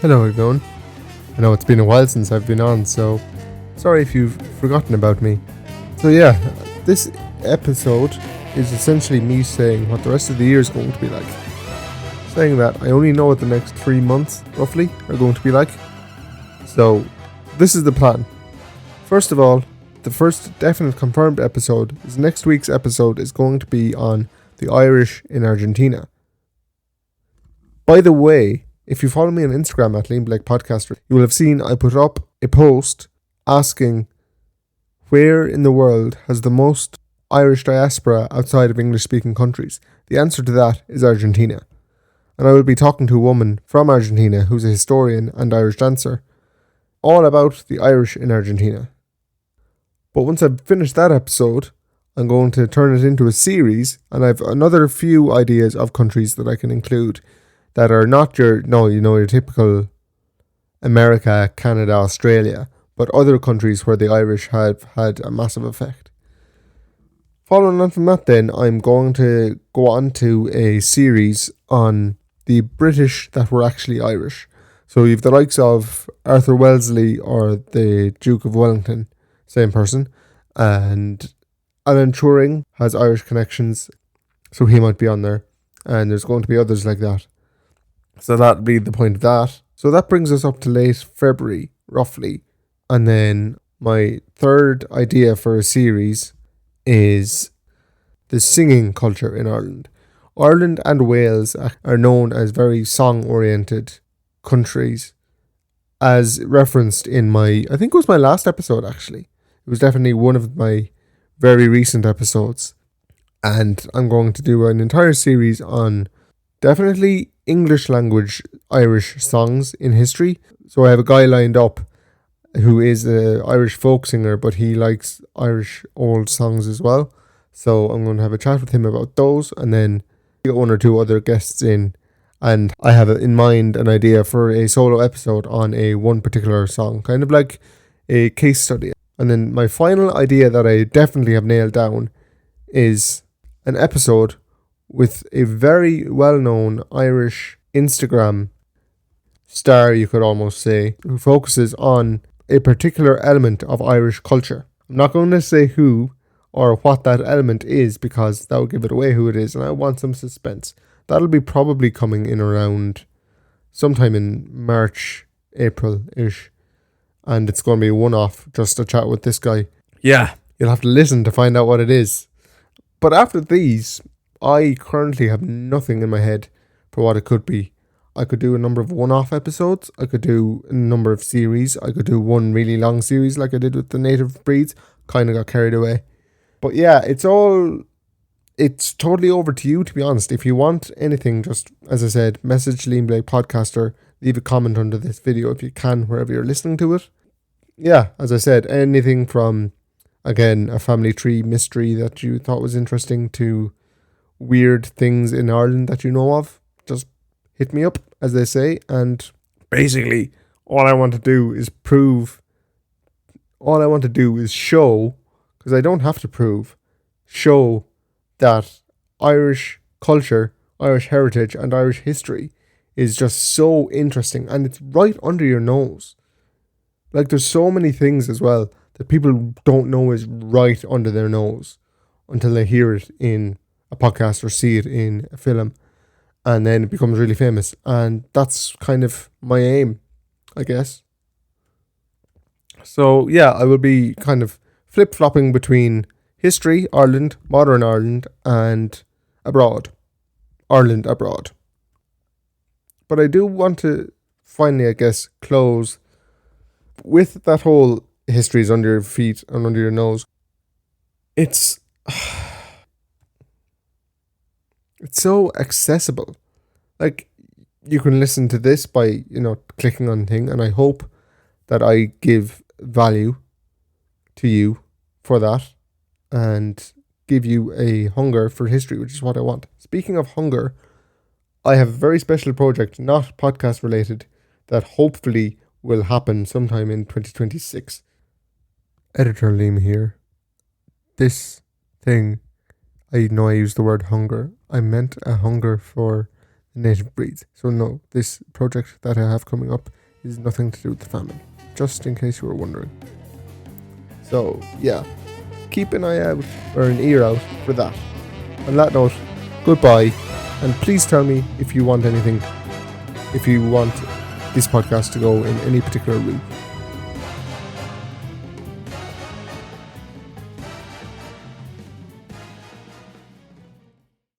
Hello everyone. I know it's been a while since I've been on, so sorry if you've forgotten about me. So yeah, this episode is essentially me saying what the rest of the year is going to be like. Saying that I only know what the next 3 months, roughly, are going to be like. So, this is the plan. First of all, the first definite confirmed episode is next week's episode is going to be on the Irish in Argentina. By the way, if you follow me on Instagram at Liam Blake Podcaster, you will have seen I put up a post asking where in the world has the most Irish diaspora outside of English-speaking countries. The answer to that is Argentina. And I will be talking to a woman from Argentina who's a historian and Irish dancer, all about the Irish in Argentina. But once I've finished that episode, I'm going to turn it into a series, and I've another few ideas of countries that I can include that are not your typical America, Canada, Australia, but other countries where the Irish have had a massive effect. Following on from that then, I'm going to go on to a series on the British that were actually Irish. So you've the likes of Arthur Wellesley or the Duke of Wellington, same person, and Alan Turing has Irish connections, so he might be on there, and there's going to be others like that. So that'd be the point of that. So that brings us up to late February, roughly. And then my third idea for a series is the singing culture in Ireland. Ireland and Wales are known as very song-oriented countries, as referenced in I think it was my last episode actually. It was definitely one of my very recent episodes. And I'm going to do an entire series on definitely English language Irish songs in history. So I have a guy lined up who is an Irish folk singer, but he likes Irish old songs as well. So I'm going to have a chat with him about those, and then get one or two other guests in. And I have in mind an idea for a solo episode on one particular song, kind of like a case study. And then my final idea that I definitely have nailed down is an episode with a very well-known Irish Instagram star, you could almost say, who focuses on a particular element of Irish culture. I'm not going to say who or what that element is because that would give it away who it is, and I want some suspense. That'll be probably coming in around sometime in March, April-ish, and it's going to be a one-off, just a chat with this guy. Yeah, you'll have to listen to find out what it is. But after these, I currently have nothing in my head for what it could be. I could do a number of one-off episodes. I could do a number of series. I could do one really long series like I did with the native breeds. Kind of got carried away. But yeah, it's totally over to you, to be honest. If you want anything, just, as I said, message Liam Blake Podcaster. Leave a comment under this video if you can, wherever you're listening to it. Yeah, as I said, anything from, again, a family tree mystery that you thought was interesting to weird things in Ireland that you know of, just hit me up, as they say. And basically all I want to do is show, because I don't have to prove, show that Irish culture, Irish heritage and Irish history is just so interesting, and it's right under your nose. Like, there's so many things as well that people don't know is right under their nose until they hear it in a podcast or see it in a film, and then it becomes really famous. And that's kind of my aim, I guess. So yeah, I will be kind of flip-flopping between history, Ireland, modern Ireland, and abroad. Ireland abroad. But I do want to finally, I guess, close with that whole history is under your feet and under your nose. It's so accessible. Like, you can listen to this by, clicking on thing, and I hope that I give value to you for that and give you a hunger for history, which is what I want. Speaking of hunger, I have a very special project, not podcast related, that hopefully will happen sometime in 2026. Editor Liam here. This thing, I know I used the word hunger. I meant a hunger for native breeds. So no, this project that I have coming up is nothing to do with the famine, just in case you were wondering. So yeah, keep an eye out or an ear out for that. On that note, goodbye, and please tell me if you want anything, if you want this podcast to go in any particular route.